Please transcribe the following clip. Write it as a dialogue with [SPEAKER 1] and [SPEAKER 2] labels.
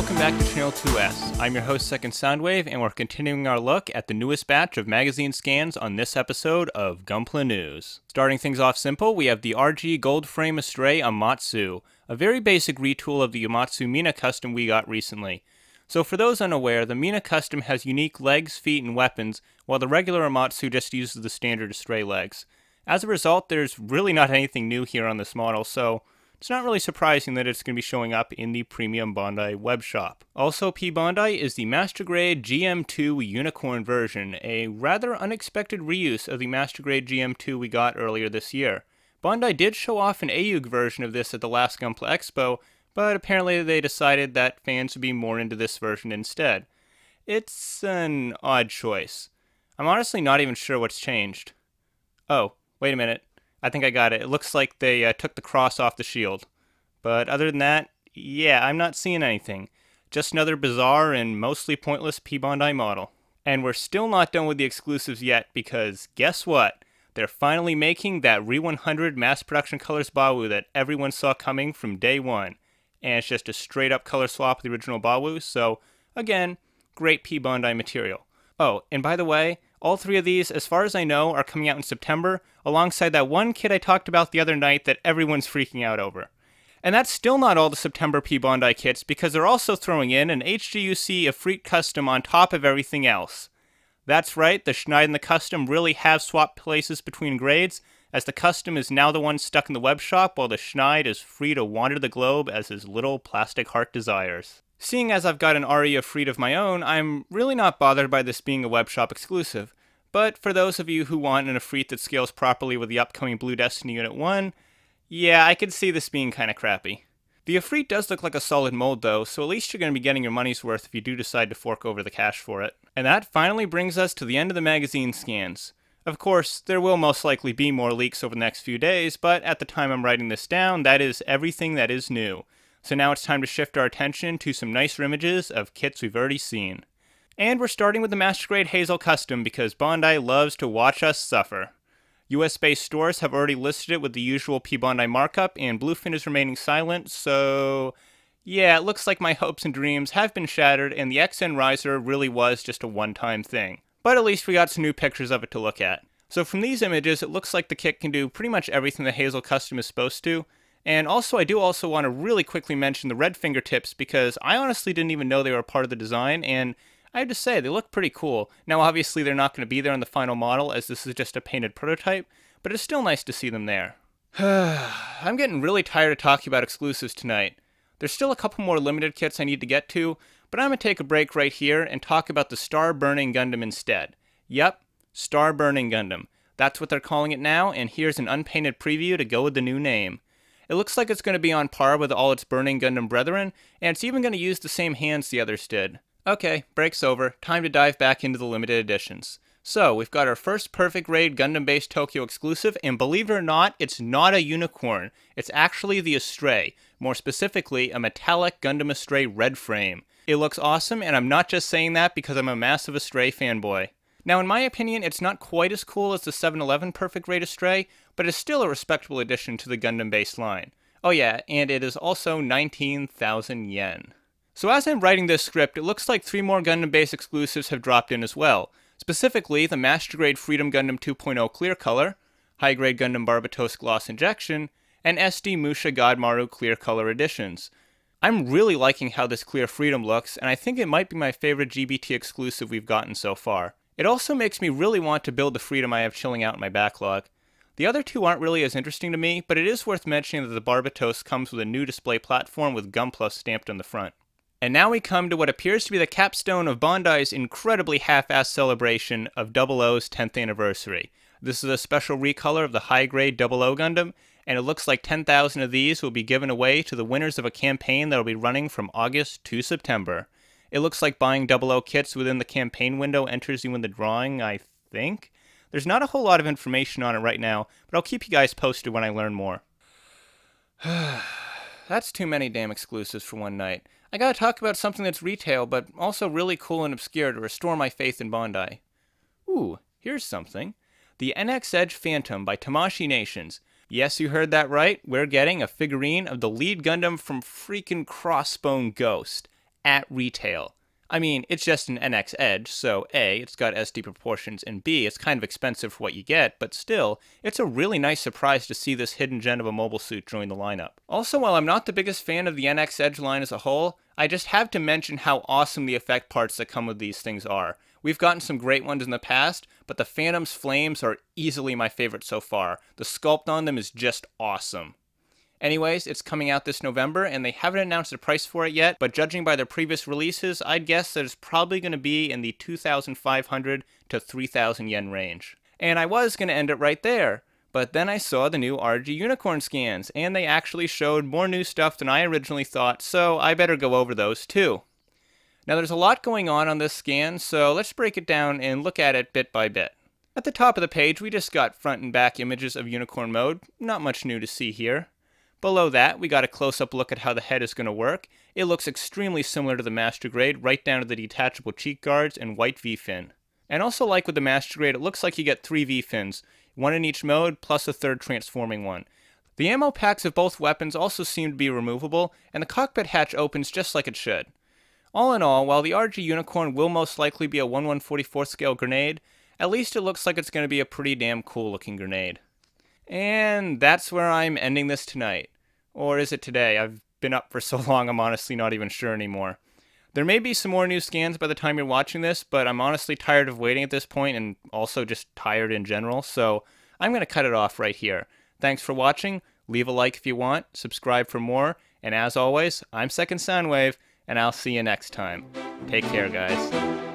[SPEAKER 1] welcome back to Channel 2S. I'm your host, Second Soundwave, and we're continuing our look at the newest batch of magazine scans on this episode of Gunpla News. Starting things off simple, we have the RG Gold Frame Astray Amatsu, a very basic retool of the Amatsu Mina Custom we got recently. So for those unaware, the Mina Custom has unique legs, feet, and weapons, while the regular Amatsu just uses the standard Astray legs. As a result, there's really not anything new here on this model, so it's not really surprising that it's going to be showing up in the premium Bondi web shop. Also, P-Bandai is the Master Grade GM2 Unicorn version, a rather unexpected reuse of the Master Grade GM2 we got earlier this year. Bondi did show off an AUG version of this at the last Gunpla Expo, but apparently they decided that fans would be more into this version instead. It's an odd choice. I'm honestly not even sure what's changed. Oh, wait a minute. I think I got it. It looks like they took the cross off the shield. But other than that, yeah, I'm not seeing anything. Just another bizarre and mostly pointless P-Bandai model. And we're still not done with the exclusives yet, because guess what? They're finally making that Re-100 Mass Production Colors Bawoo that everyone saw coming from day one. And it's just a straight up color swap of the original Bawoo, so again, great P-Bandai material. Oh, and by the way, all three of these, as far as I know, are coming out in September, alongside that one kit I talked about the other night that everyone's freaking out over. And that's still not all the September P-Bandai kits, because they're also throwing in an HGUC Efreet Custom on top of everything else. That's right, the Schneid and the Custom really have swapped places between grades, as the Custom is now the one stuck in the web shop, while the Schneid is free to wander the globe as his little plastic heart desires. Seeing as I've got an RE Efreet of my own, I'm really not bothered by this being a web shop exclusive. But for those of you who want an Efreet that scales properly with the upcoming Blue Destiny Unit 1, yeah, I could see this being kinda crappy. The Efreet does look like a solid mold though, so at least you're going to be getting your money's worth if you do decide to fork over the cash for it. And that finally brings us to the end of the magazine scans. Of course, there will most likely be more leaks over the next few days, but at the time I'm writing this down, that is everything that is new. So now it's time to shift our attention to some nicer images of kits we've already seen. And we're starting with the Master Grade Hazel Custom because Bondi loves to watch us suffer. US-based stores have already listed it with the usual P-Bandai markup, and Bluefin is remaining silent, so yeah, it looks like my hopes and dreams have been shattered, and the XN Riser really was just a one-time thing. But at least we got some new pictures of it to look at. So from these images, it looks like the kit can do pretty much everything the Hazel Custom is supposed to. And also, I do also want to really quickly mention the red fingertips, because I honestly didn't even know they were a part of the design, and I have to say, they look pretty cool. Now, obviously, they're not going to be there in the final model, as this is just a painted prototype, but it's still nice to see them there. I'm getting really tired of talking about exclusives tonight. There's still a couple more limited kits I need to get to, but I'm going to take a break right here and talk about the Star Burning Gundam instead. Yep, Star Burning Gundam. That's what they're calling it now, and here's an unpainted preview to go with the new name. It looks like it's going to be on par with all its Burning Gundam brethren, and it's even going to use the same hands the others did. Okay, break's over. Time to dive back into the limited editions. So, we've got our first Perfect Raid Gundam Base Tokyo exclusive, and believe it or not, it's not a unicorn. It's actually the Astray. More specifically, a metallic Gundam Astray red frame. It looks awesome, and I'm not just saying that because I'm a massive Astray fanboy. Now, in my opinion, it's not quite as cool as the 7-Eleven Perfect Raid Astray, but it's still a respectable addition to the Gundam Base line. Oh yeah, and it is also 19,000 yen. So as I'm writing this script, it looks like 3 more Gundam Base exclusives have dropped in as well. Specifically, the Master Grade Freedom Gundam 2.0 Clear Color, High Grade Gundam Barbatos Gloss Injection, and SD Musha Godmaru Clear Color editions. I'm really liking how this Clear Freedom looks, and I think it might be my favorite GBT exclusive we've gotten so far. It also makes me really want to build the Freedom I have chilling out in my backlog. The other two aren't really as interesting to me, but it is worth mentioning that the Barbatos comes with a new display platform with Gunpla stamped on the front. And now we come to what appears to be the capstone of Bondi's incredibly half-assed celebration of 00's 10th anniversary. This is a special recolor of the high-grade 00 Gundam, and it looks like 10,000 of these will be given away to the winners of a campaign that will be running from August to September. It looks like buying 00 kits within the campaign window enters you in the drawing, I think? There's not a whole lot of information on it right now, but I'll keep you guys posted when I learn more. That's too many damn exclusives for one night. I gotta talk about something that's retail, but also really cool and obscure to restore my faith in Bondi. Ooh, here's something. The NXEdge Phantom by Tamashii Nations. Yes, you heard that right. We're getting a figurine of the lead Gundam from freaking Crossbone Ghost. at retail. I mean, it's just an NXEdge, so A, it's got SD proportions, and B, it's kind of expensive for what you get, but still, it's a really nice surprise to see this hidden gem of a mobile suit join the lineup. Also, while I'm not the biggest fan of the NXEdge line as a whole, I just have to mention how awesome the effect parts that come with these things are. We've gotten some great ones in the past, but the Phantom's flames are easily my favorite so far. The sculpt on them is just awesome. Anyways, it's coming out this November, and they haven't announced a price for it yet, but judging by their previous releases, I'd guess that it's probably going to be in the 2,500 to 3,000 yen range. And I was going to end it right there, but then I saw the new RG Unicorn scans, and they actually showed more new stuff than I originally thought, so I better go over those too. Now there's a lot going on this scan, so let's break it down and look at it bit by bit. At the top of the page, we just got front and back images of Unicorn mode, not much new to see here. Below that, we got a close-up look at how the head is going to work. It looks extremely similar to the Master Grade, right down to the detachable cheek guards and white V-fin. And also like with the Master Grade, it looks like you get 3 V-fins, one in each mode, plus a third transforming one. The ammo packs of both weapons also seem to be removable, and the cockpit hatch opens just like it should. All in all, while the RG Unicorn will most likely be a 1/144 scale grenade, at least it looks like it's going to be a pretty damn cool looking grenade. And that's where I'm ending this tonight. Or is it today? I've been up for so long I'm honestly not even sure anymore. There may be some more new scans by the time you're watching this, but I'm honestly tired of waiting at this point and also just tired in general, so I'm going to cut it off right here. Thanks for watching, leave a like if you want, subscribe for more, and as always, I'm Second Soundwave, and I'll see you next time. Take care, guys.